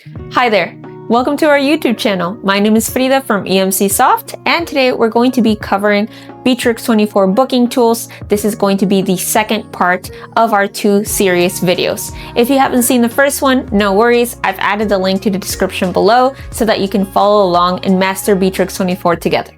Hi there, welcome to our YouTube channel. My name is Frida from EMCsoft, and today we're going to be covering Bitrix24 Booking tools. This is going to be the second part of our two series videos. If you haven't seen the first one, no worries. I've added the link to the description below so that you can follow along and master Bitrix24 together.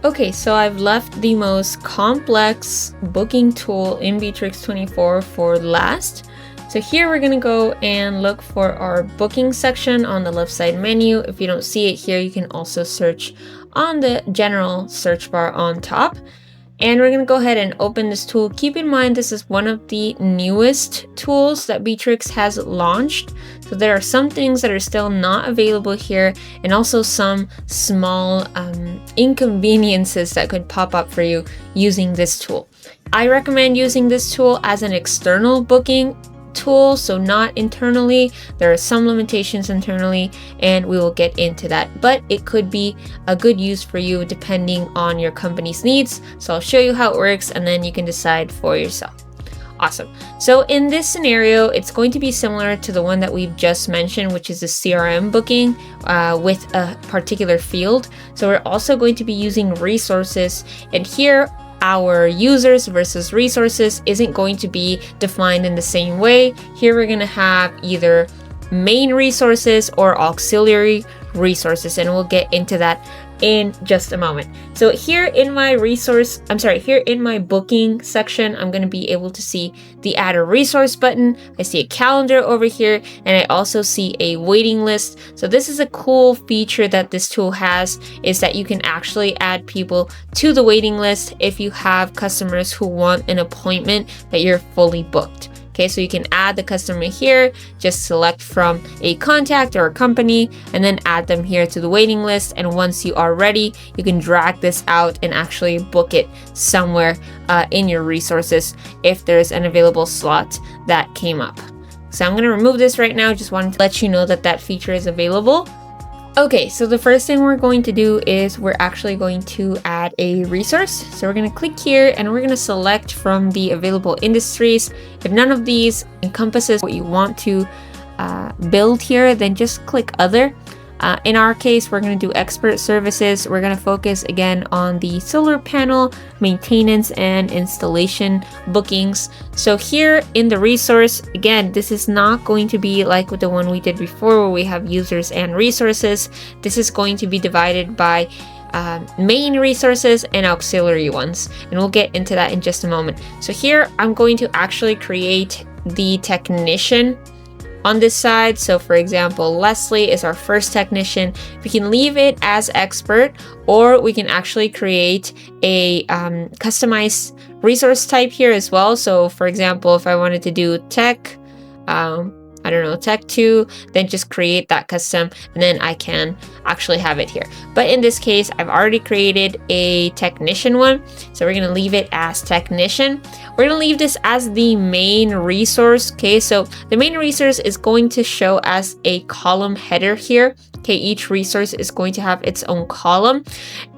Okay, so I've left the most complex booking tool in Bitrix24 for last. So here we're gonna go and look for our booking section on the left side menu. If you don't see it here, you can also search on the general search bar on top. And we're gonna go ahead and open this tool. Keep in mind, this is one of the newest tools that Bitrix has launched. So there are some things that are still not available here, and also some small inconveniences that could pop up for you using this tool. I recommend using this tool as an external booking tool, so not internally. There are some limitations internally, and we will get into that, but it could be a good use for you depending on your company's needs. So I'll show you how it works, and then you can decide for yourself. Awesome. So in this scenario, it's going to be similar to the one that we've just mentioned, which is the CRM booking with a particular field. So we're also going to be using resources, and here our users versus resources isn't going to be defined in the same way. Here we're going to have either main resources or auxiliary resources, and we'll get into that in just a moment. So here in my here in my booking section, I'm going to be able to see the add a resource button. I see a calendar over here, and I also see a waiting list. So this is a cool feature that this tool has, is that you can actually add people to the waiting list if you have customers who want an appointment that you're fully booked. Okay, so you can add the customer here, just select from a contact or a company, and then add them here to the waiting list. And once you are ready, you can drag this out and actually book it somewhere in your resources if there's an available slot that came up. So I'm gonna remove this right now. Just wanted to let you know that that feature is available. Okay, so the first thing we're going to do is we're actually going to add a resource. So we're going to click here, and we're going to select from the available industries. If none of these encompasses what you want to build here, then just click other. In our case, we're going to do expert services. We're going to focus again on the solar panel maintenance and installation bookings. So here in the resource, again, this is not going to be like with the one we did before where we have users and resources. This is going to be divided by main resources and auxiliary ones, and we'll get into that in just a moment. So here I'm going to actually create the technician on this side. So for example, Leslie is our first technician. We can leave it as expert, or we can actually create a customized resource type here as well. So for example, if I wanted to do tech, I don't know, tech 2, then just create that custom, and then I can actually have it here. But in this case, I've already created a technician one, so we're gonna leave it as technician. We're gonna leave this as the main resource. Okay, so the main resource is going to show as a column header here. Okay, each resource is going to have its own column,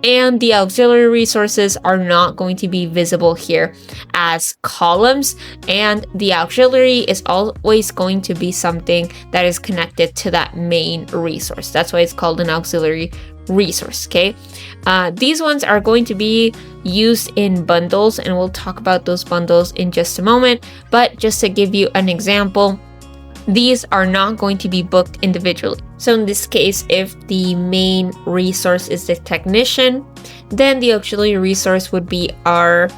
and the auxiliary resources are not going to be visible here as columns, and the auxiliary is always going to be something that is connected to that main resource. That's why it's called an auxiliary resource. Okay, these ones are going to be used in bundles, and we'll talk about those bundles in just a moment. But just to give you an example, these are not going to be booked individually. So in this case, if the main resource is the technician, then the auxiliary resource would be our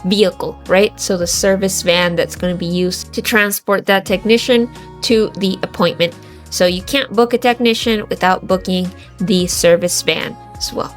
vehicle, right? So the service van that's going to be used to transport that technician to the appointment. So you can't book a technician without booking the service van as well.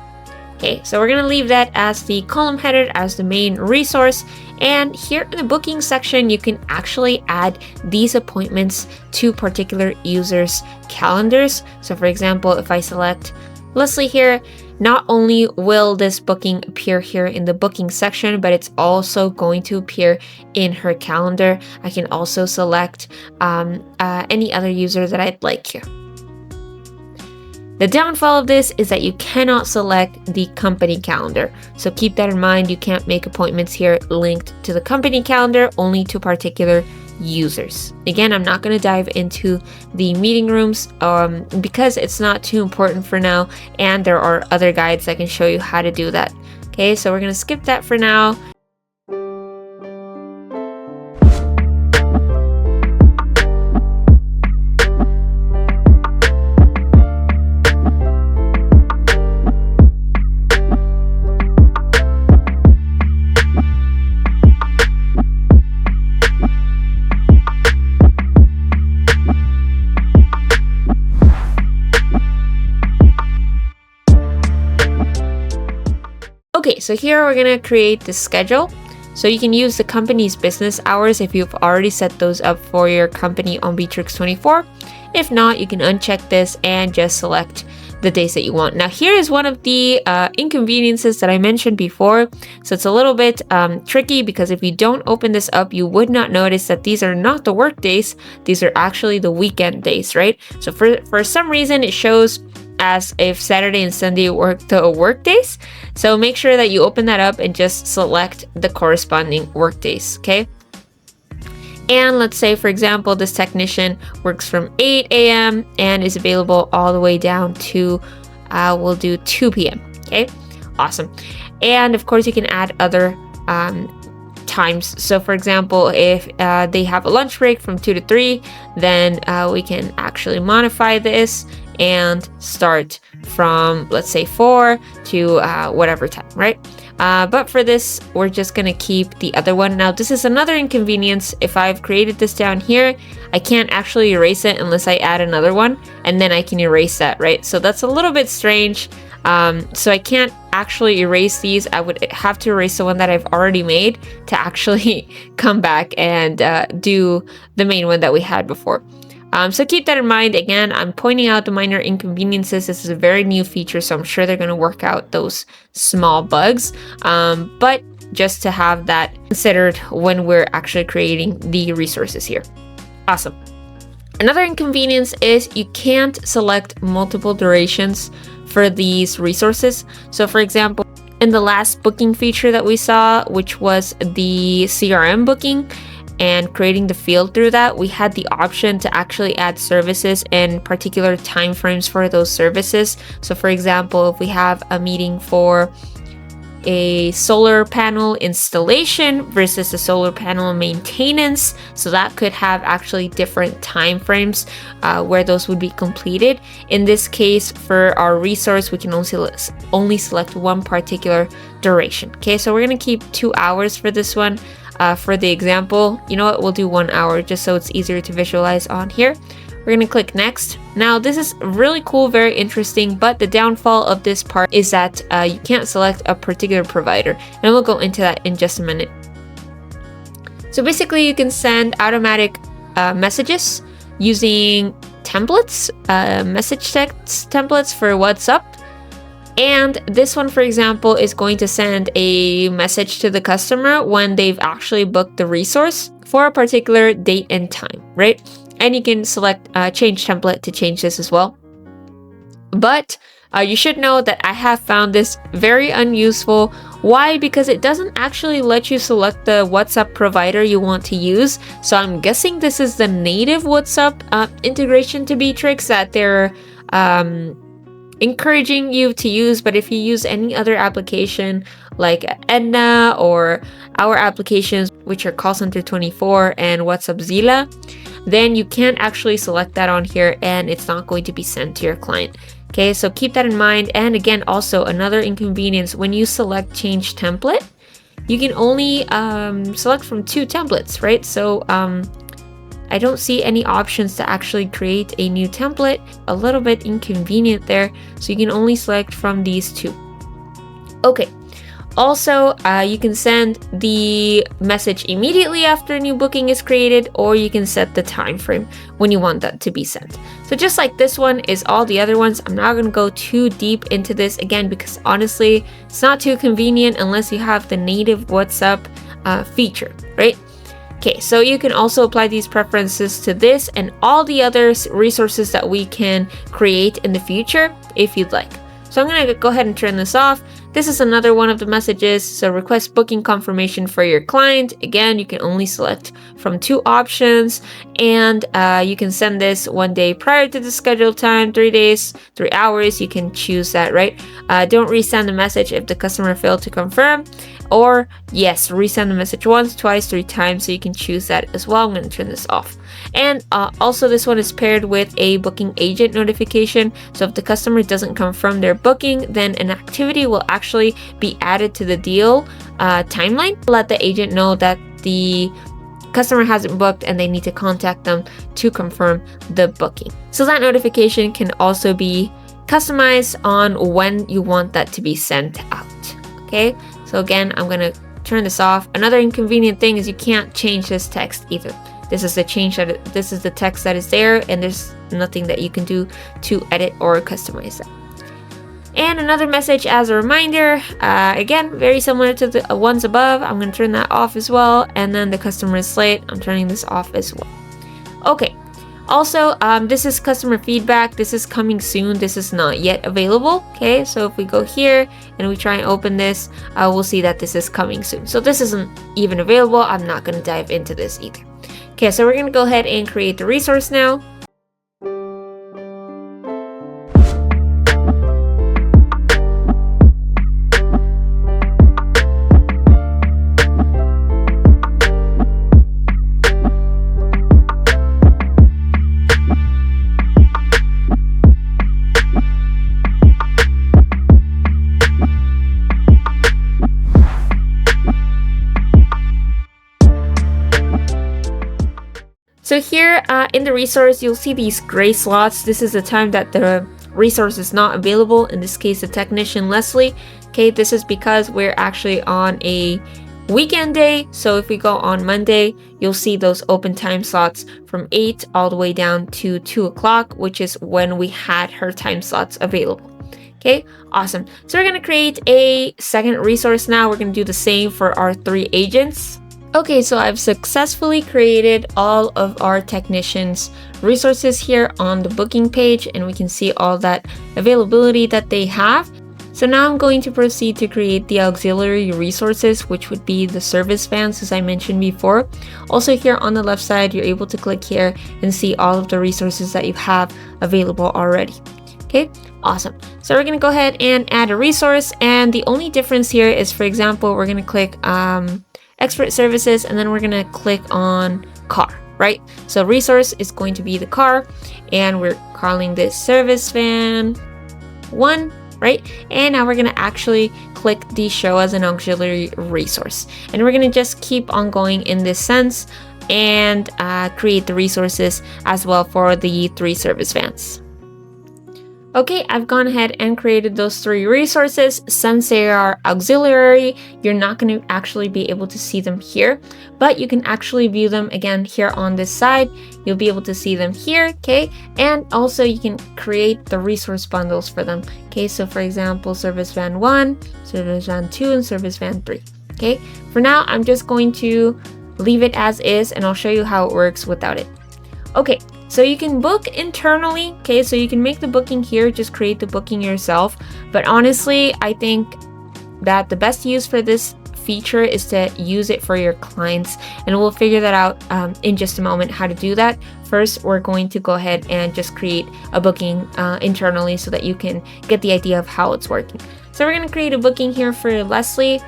Okay, so we're going to leave that as the column header, as the main resource. And here in the booking section, you can actually add these appointments to particular users' calendars. So for example, if I select Leslie here, not only will this booking appear here in the booking section, but it's also going to appear in her calendar. I can also select any other user that I'd like here. The downfall of this is that you cannot select the company calendar. So keep that in mind. You can't make appointments here linked to the company calendar, only to particular users. Again, I'm not going to dive into the meeting rooms because it's not too important for now, and there are other guides that can show you how to do that. Okay, so we're going to skip that for now. Okay, so here we're gonna create the schedule. So you can use the company's business hours if you've already set those up for your company on Bitrix24. If not, you can uncheck this and just select the days that you want. Now here is one of the inconveniences that I mentioned before. So it's a little bit tricky because if you don't open this up, you would not notice that these are not the work days. These are actually the weekend days, right? So for some reason it shows as if Saturday and Sunday were the work days. So make sure that you open that up and just select the corresponding work days, okay? And let's say, for example, this technician works from 8 a.m. and is available all the way down to, we'll do 2 p.m., okay? Awesome. And of course, you can add other times. So for example, if they have a lunch break from 2 to 3, then we can actually modify this and start from, let's say, 4 to whatever time, right? But for this, we're just gonna keep the other one. Now, this is another inconvenience. If I've created this down here, I can't actually erase it unless I add another one, and then I can erase that, right? So that's a little bit strange. So I can't actually erase these. I would have to erase the one that I've already made to actually come back and do the main one that we had before. So keep that in mind. Again, I'm pointing out the minor inconveniences. This is a very new feature, so I'm sure they're going to work out those small bugs. But just to have that considered when we're actually creating the resources here. Awesome. Another inconvenience is you can't select multiple durations for these resources. So for example, in the last booking feature that we saw, which was the CRM booking, and creating the field through that, we had the option to actually add services and particular time frames for those services. So for example, if we have a meeting for a solar panel installation versus a solar panel maintenance, so that could have actually different time frames where those would be completed. In this case, for our resource, we can only select one particular duration. Okay, so we're gonna keep 2 hours for this one. For the example, you know what, we'll do 1 hour just so it's easier to visualize on here. We're gonna click next. Now this is really cool, very interesting, but the downfall of this part is that you can't select a particular provider, and we'll go into that in just a minute. So basically you can send automatic messages using templates, message text templates for WhatsApp. And this one, for example, is going to send a message to the customer when they've actually booked the resource for a particular date and time, right? And you can select change template to change this as well. But you should know that I have found this very unuseful. Why? Because it doesn't actually let you select the WhatsApp provider you want to use. So I'm guessing this is the native WhatsApp integration to Bitrix that they're encouraging you to use. But if you use any other application like Edna or our applications, which are Callcenter24 and WhatsApp Zilla, then you can't actually select that on here and it's not going to be sent to your client. Okay, so keep that in mind. And again, also another inconvenience, when you select change template, you can only select from 2 templates, right? So I don't see any options to actually create a new template. A little bit inconvenient there. So you can only select from these 2. Okay. Also, you can send the message immediately after a new booking is created, or you can set the time frame when you want that to be sent. So just like this one is all the other ones, I'm not going to go too deep into this again because honestly, it's not too convenient unless you have the native WhatsApp feature, right? Okay, so you can also apply these preferences to this and all the other resources that we can create in the future if you'd like. So I'm going to go ahead and turn this off. This is another one of the messages. So request booking confirmation for your client. Again, you can only select from 2 options, and you can send this 1 day prior to the scheduled time, 3 days, 3 hours. You can choose that, right? Don't resend the message if the customer failed to confirm, or yes, resend the message once, twice, 3 times. So you can choose that as well. I'm going to turn this off. And also this one is paired with a booking agent notification. So if the customer doesn't confirm their booking, then an activity will actually be added to the deal timeline. Let the agent know that the customer hasn't booked and they need to contact them to confirm the booking. So that notification can also be customized on when you want that to be sent out. Okay, so again, I'm going to turn this off. Another inconvenient thing is you can't change this text either. This is the text that is there, and there's nothing that you can do to edit or customize that. And another message as a reminder, again, very similar to the ones above. I'm going to turn that off as well. And then the customer is late. I'm turning this off as well. Okay. Also, this is customer feedback. This is coming soon. This is not yet available. Okay, so if we go here and we try and open this, we'll see that this is coming soon. So this isn't even available. I'm not going to dive into this either. Okay, so we're going to go ahead and create the resource now. So here in the resource, you'll see these gray slots. This is the time that the resource is not available. In this case, the technician Leslie. Okay, this is because we're actually on a weekend day. So if we go on Monday, you'll see those open time slots from 8 all the way down to 2 o'clock, which is when we had her time slots available. Okay, awesome. So we're going to create a second resource now. We're going to do the same for our 3 agents. Okay, so I've successfully created all of our technicians resources here on the booking page, and we can see all that availability that they have. So now I'm going to proceed to create the auxiliary resources, which would be the service vans, as I mentioned before. Also here on the left side, you're able to click here and see all of the resources that you have available already. Okay, awesome. So we're going to go ahead and add a resource, and the only difference here is, for example, we're going to click expert services, and then we're going to click on car, right? So resource is going to be the car, and we're calling this service van 1, right? And now we're going to actually click the show as an auxiliary resource, and we're going to just keep on going in this sense and create the resources as well for the 3 service vans. Okay, I've gone ahead and created those 3 resources. Since they are auxiliary, you're not going to actually be able to see them here, but you can actually view them again here on this side. You'll be able to see them here, okay? And also you can create the resource bundles for them. Okay, so for example, service van 1, service van 2, and service van 3. Okay, for now, I'm just going to leave it as is, and I'll show you how it works without it. Okay, so you can book internally, okay? So you can make the booking here, just create the booking yourself. But honestly, I think that the best use for this feature is to use it for your clients, and we'll figure that out in just a moment how to do that. First, we're going to go ahead and just create a booking internally so that you can get the idea of how it's working. So we're going to create a booking here for Leslie.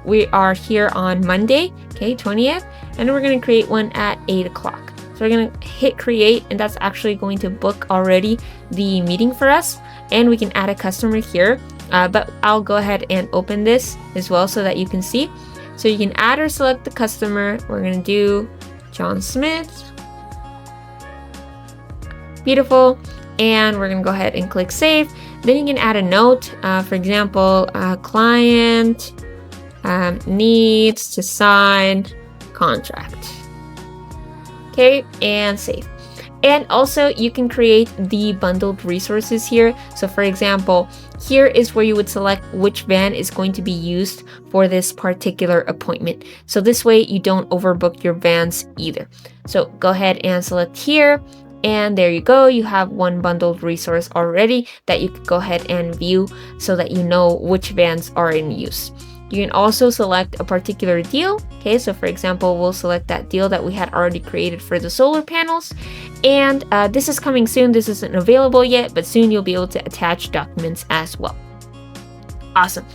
We are here on Monday, okay, 20th, and we're going to create one at 8 o'clock. So we're going to hit create, and that's actually going to book already the meeting for us, and we can add a customer here. But I'll go ahead and open this as well so that you can see. So you can add or select the customer. We're going to do John Smith. Beautiful. And we're going to go ahead and click save. Then you can add a note. For example, client needs to sign contract. Okay, and save. And also you can create the bundled resources here. So for example, here is where you would select which van is going to be used for this particular appointment. So this way you don't overbook your vans either. So go ahead and select here. And there you go, you have one bundled resource already that you could go ahead and view so that you know which vans are in use. You can also select a particular deal. Okay, so for example, we'll select that deal that we had already created for the solar panels. And this is coming soon. This isn't available yet, but soon you'll be able to attach documents as well. Awesome.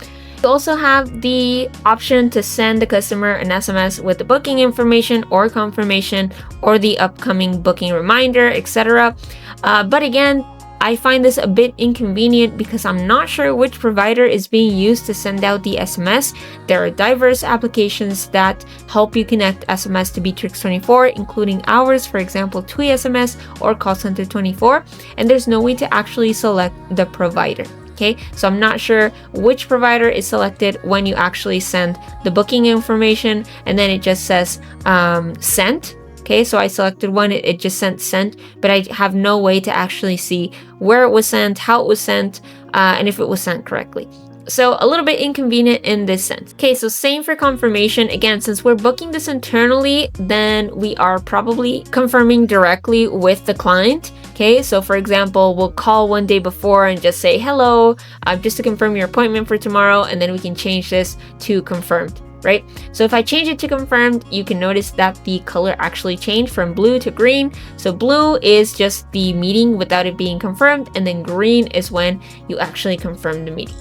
You also have the option to send the customer an SMS with the booking information or confirmation or the upcoming booking reminder, etc. But again, I find this a bit inconvenient because I'm not sure which provider is being used to send out the SMS. There are diverse applications that help you connect SMS to Bitrix24, including ours, for example, TUI SMS or Call Center 24, and there's no way to actually select the provider. Okay, so I'm not sure which provider is selected when you actually send the booking information, and then it just says sent. Okay, so I selected one, it just sent, but I have no way to actually see where it was sent, how it was sent, and if it was sent correctly. So a little bit inconvenient in this sense. Okay, so same for confirmation. Again, since we're booking this internally, then we are probably confirming directly with the client. Okay, so for example, we'll call one day before and just say, hello, just to confirm your appointment for tomorrow, and then we can change this to confirmed, right? So if I change it to confirmed, you can notice that the color actually changed from blue to green. So blue is just the meeting without it being confirmed, and then green is when you actually confirm the meeting.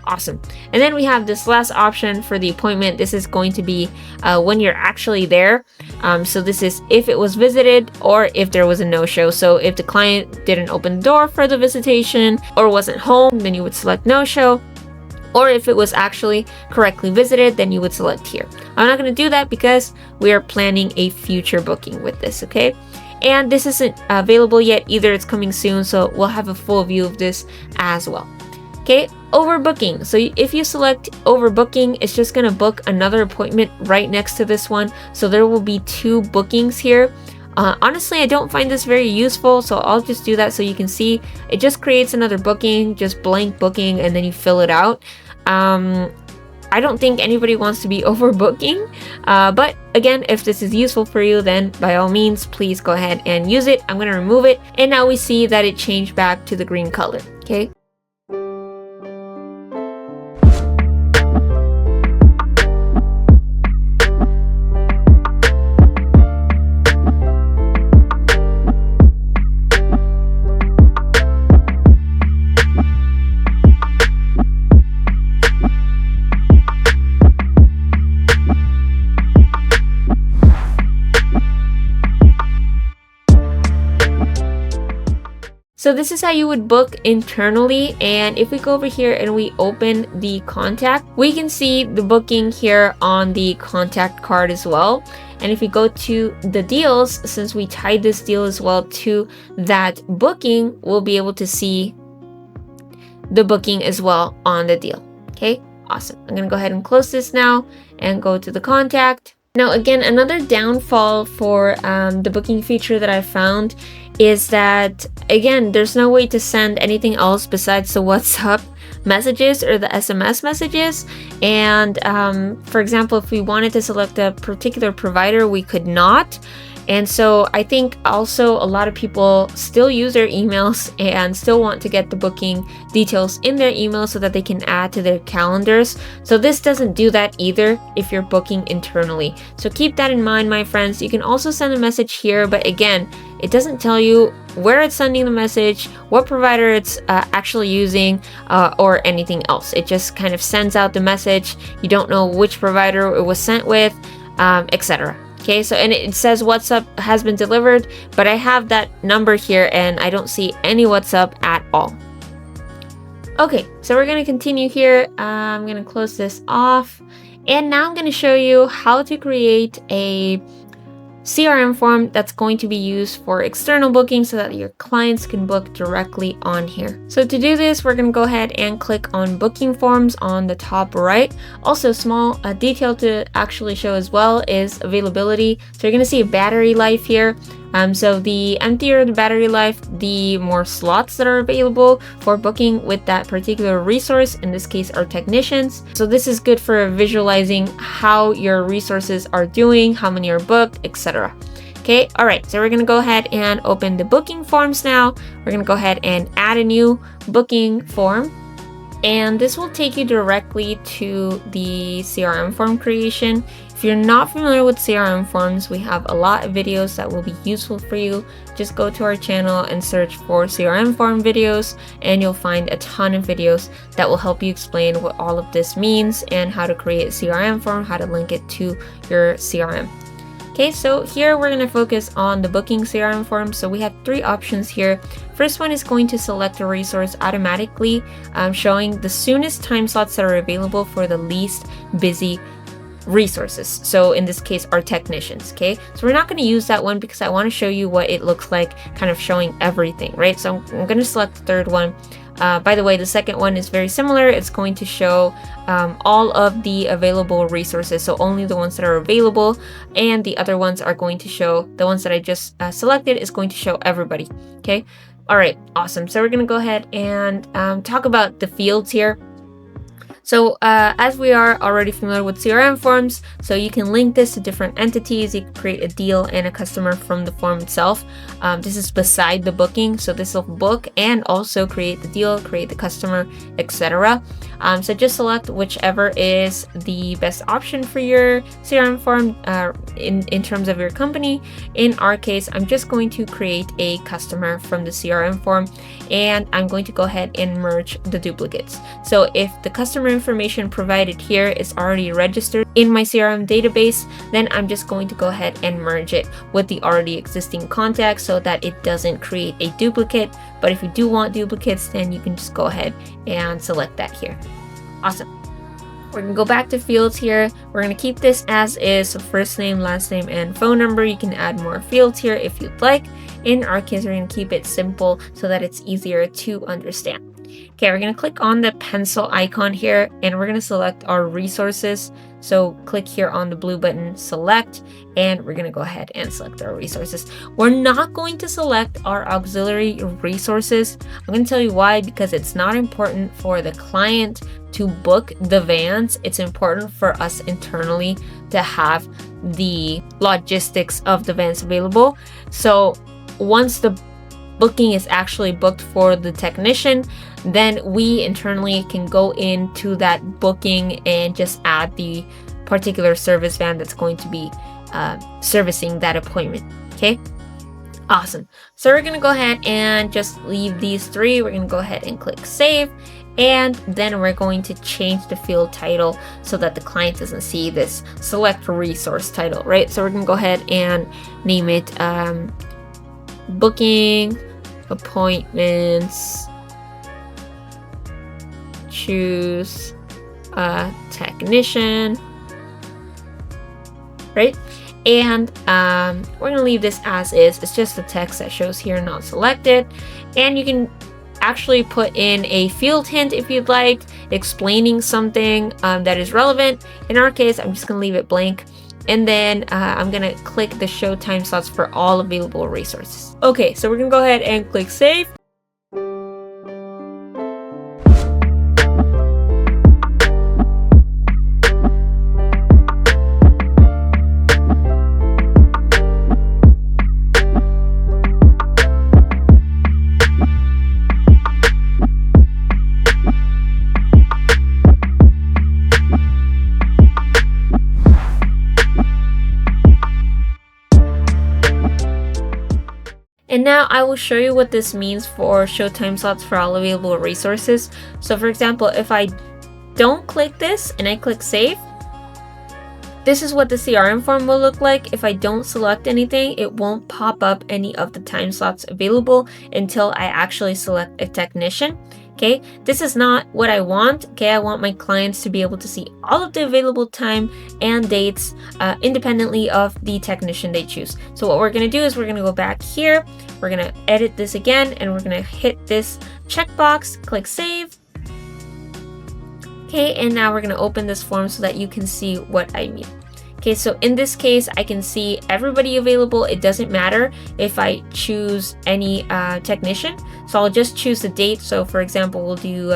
Awesome. And then we have this last option for the appointment. This is going to be when you're actually there. So this is if it was visited or if there was a no-show. So if the client didn't open the door for the visitation or wasn't home, then you would select no-show. Or if it was actually correctly visited, then you would select here. I'm not going to do that because we are planning a future booking with this, okay? And this isn't available yet either. It's coming soon, so we'll have a full view of this as well. Okay, overbooking. So if you select overbooking, it's just going to book another appointment right next to this one. So there will be two bookings here. Honestly, I don't find this very useful, so I'll just do that so you can see. It just creates another booking, just blank booking, and then you fill it out. I don't think anybody wants to be overbooking, but again, if this is useful for you, then by all means, please go ahead and use it. I'm going to remove it, and now we see that it changed back to the green color, okay? So this is how you would book internally, and if we go over here and we open the contact, we can see the booking here on the contact card as well. And if we go to the deals, since we tied this deal as well to that booking, we'll be able to see the booking as well on the deal. Okay, awesome. I'm gonna go ahead and close this now and go to the contact. Now again, another downfall for the booking feature that I found is that, again, there's no way to send anything else besides the WhatsApp messages or the SMS messages. And for example, if we wanted to select a particular provider, we could not. And so I think also a lot of people still use their emails and still want to get the booking details in their email so that they can add to their calendars. So this doesn't do that either if you're booking internally. So keep that in mind, my friends. You can also send a message here, but again, it doesn't tell you where it's sending the message, what provider it's actually using, or anything else. It just kind of sends out the message. You don't know which provider it was sent with, etc. Okay, so and it says WhatsApp has been delivered, but I have that number here and I don't see any WhatsApp at all. Okay, so we're going to continue here. I'm going to close this off. And now I'm going to show you how to create a CRM form that's going to be used for external booking so that your clients can book directly on here. So to do this, we're going to go ahead and click on booking forms on the top right. Also, small detail to actually show as well is availability. So you're going to see a battery life here. So the emptier the battery life, the more slots that are available for booking with that particular resource, in this case our technicians. So this is good for visualizing how your resources are doing, how many are booked, etc. Okay, all right, so we're gonna go ahead and open the booking forms now. We're gonna go ahead and add a new booking form, and this will take you directly to the CRM form creation. If you're not familiar with CRM forms, we have a lot of videos that will be useful for you. Just go to our channel and search for CRM form videos, and you'll find a ton of videos that will help you explain what all of this means and how to create a CRM form, how to link it to your CRM. Okay, so here we're going to focus on the booking CRM form. So we have three options here. First one is going to select a resource automatically, showing the soonest time slots that are available for the least busy resources. So in this case, our technicians. Okay, so we're not going to use that one because I want to show you what it looks like, kind of showing everything, right? So I'm going to select the third one. By the way, the second one is very similar. It's going to show all of the available resources, so only the ones that are available, and the other ones are going to show, the ones that I just selected is going to show everybody. Okay, all right, awesome. So we're going to go ahead and talk about the fields here. So as we are already familiar with CRM forms, so you can link this to different entities. You can create a deal and a customer from the form itself. This is beside the booking, so this will book and also create the deal, create the customer, etc. So just select whichever is the best option for your CRM form in terms of your company. In our case, I'm just going to create a customer from the CRM form, and I'm going to go ahead and merge the duplicates. So if the customer information provided here is already registered in my CRM database, then I'm just going to go ahead and merge it with the already existing contact so that it doesn't create a duplicate. But if you do want duplicates, then you can just go ahead and select that here. Awesome. We're gonna go back to fields here. We're gonna keep this as is, so first name, last name, and phone number. You can add more fields here if you'd like. In our case, we're gonna keep it simple so that it's easier to understand. Okay, we're gonna click on the pencil icon here, and we're gonna select our resources. So click here on the blue button, select, and we're gonna go ahead and select our resources. We're not going to select our auxiliary resources. I'm gonna tell you why, because it's not important for the client to book the vans. It's important for us internally to have the logistics of the vans available. So once the booking is actually booked for the technician, then we internally can go into that booking and just add the particular service van that's going to be servicing that appointment. Okay, awesome. So we're gonna go ahead and just leave these three. We're gonna go ahead and click save, and then we're going to change the field title so that the client doesn't see this select resource title, right? So we're gonna go ahead and name it booking appointments, choose a technician, right? And we're gonna leave this as is. It's just the text that shows here, not selected. And you can actually put in a field hint if you'd like, explaining something that is relevant. In our case, I'm just gonna leave it blank. And then I'm gonna click the show time slots for all available resources. Okay, so we're gonna go ahead and click save. And now I will show you what this means for show time slots for all available resources. So for example, if I don't click this and I click save, this is what the CRM form will look like. If I don't select anything, it won't pop up any of the time slots available until I actually select a technician. Okay, this is not what I want. Okay, I want my clients to be able to see all of the available time and dates independently of the technician they choose. So what we're gonna do is we're gonna go back here, we're gonna edit this again, and we're gonna hit this checkbox, click save. Okay, and now we're gonna open this form so that you can see what I mean. Okay, so in this case, I can see everybody available. It doesn't matter if I choose any technician. So I'll just choose the date. So for example, we'll do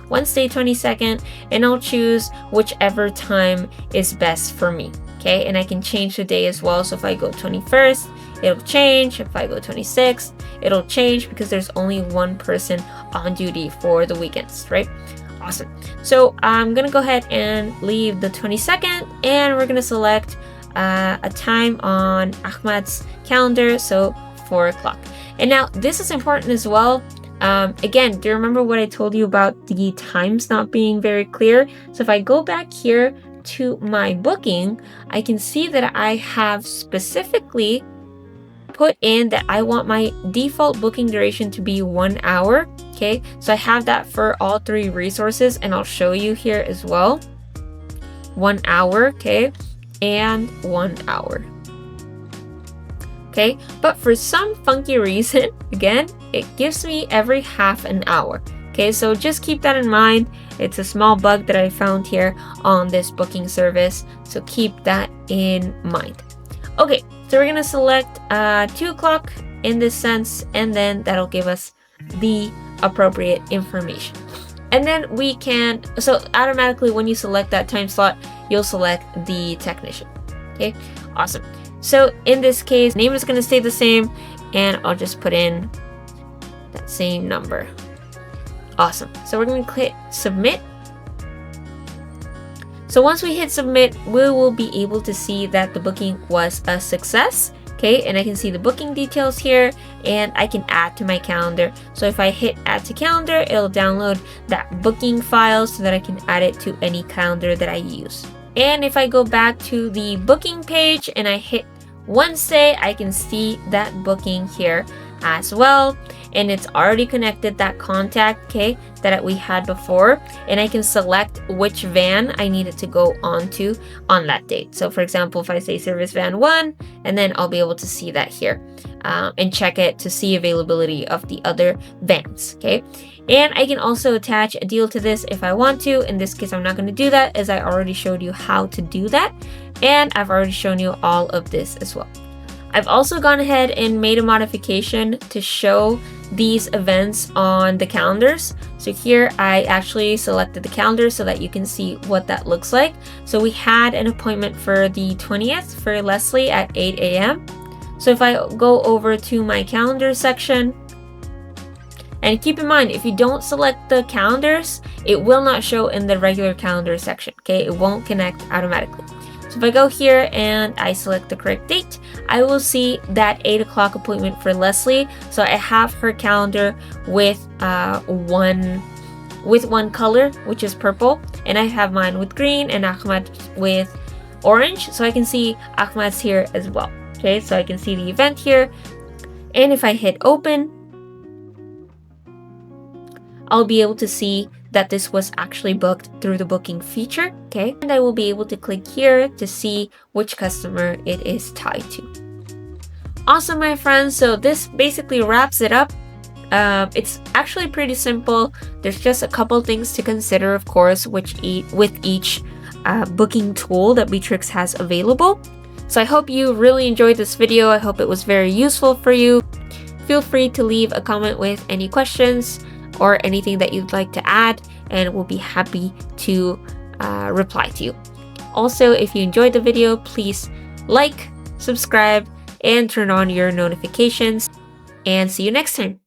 Wednesday 22nd, and I'll choose whichever time is best for me. Okay, and I can change the day as well. So if I go 21st, it'll change. If I go 26th, it'll change because there's only one person on duty for the weekends, right? Awesome. So I'm gonna go ahead and leave the 22nd, and we're gonna select a time on Ahmad's calendar, so 4 o'clock. And now this is important as well. Again, do you remember what I told you about the times not being very clear? So if I go back here to my booking, I can see that I have specifically put in that I want my default booking duration to be 1 hour. Okay, so I have that for all 3 resources, and I'll show you here as well. 1 hour, okay, and 1 hour. Okay, but for some funky reason, again, it gives me every half an hour. Okay, so just keep that in mind. It's a small bug that I found here on this booking service, so keep that in mind. Okay, so we're gonna select 2 o'clock in this sense, and then that'll give us the appropriate information. And then we can, so automatically when you select that time slot, you'll select the technician. Okay, awesome. So in this case, name is gonna stay the same, and I'll just put in that same number. Awesome. So we're gonna click submit. So once we hit submit, we will be able to see that the booking was a success. Okay, and I can see the booking details here, and I can add to my calendar. So if I hit add to calendar, it'll download that booking file so that I can add it to any calendar that I use. And if I go back to the booking page and I hit Wednesday, I can see that booking here as well, and it's already connected that contact, okay, that we had before, and I can select which van I need it to go onto on that date. So for example, if I say service van 1, and then I'll be able to see that here and check it to see availability of the other vans. Okay, and I can also attach a deal to this if I want to. In this case, I'm not going to do that, as I already showed you how to do that, and I've already shown you all of this as well. I've also gone ahead and made a modification to show these events on the calendars. So here I actually selected the calendar so that you can see what that looks like. So we had an appointment for the 20th for Leslie at 8 a.m. So if I go over to my calendar section, and keep in mind, if you don't select the calendars, it will not show in the regular calendar section, okay? It won't connect automatically. So if I go here and I select the correct date, I will see that 8 o'clock appointment for Leslie. So I have her calendar with one color, which is purple, and I have mine with green and Ahmad with orange. So I can see Ahmad's here as well. Okay, so I can see the event here, and if I hit open, I'll be able to see that this was actually booked through the booking feature, okay? And I will be able to click here to see which customer it is tied to. Awesome, my friends. So this basically wraps it up. It's actually pretty simple. There's just a couple things to consider, of course, with each booking tool that Bitrix has available. So I hope you really enjoyed this video. I hope it was very useful for you. Feel free to leave a comment with any questions or anything that you'd like to add, and we'll be happy to reply to you. Also, if you enjoyed the video, please like, subscribe, and turn on your notifications, and see you next time.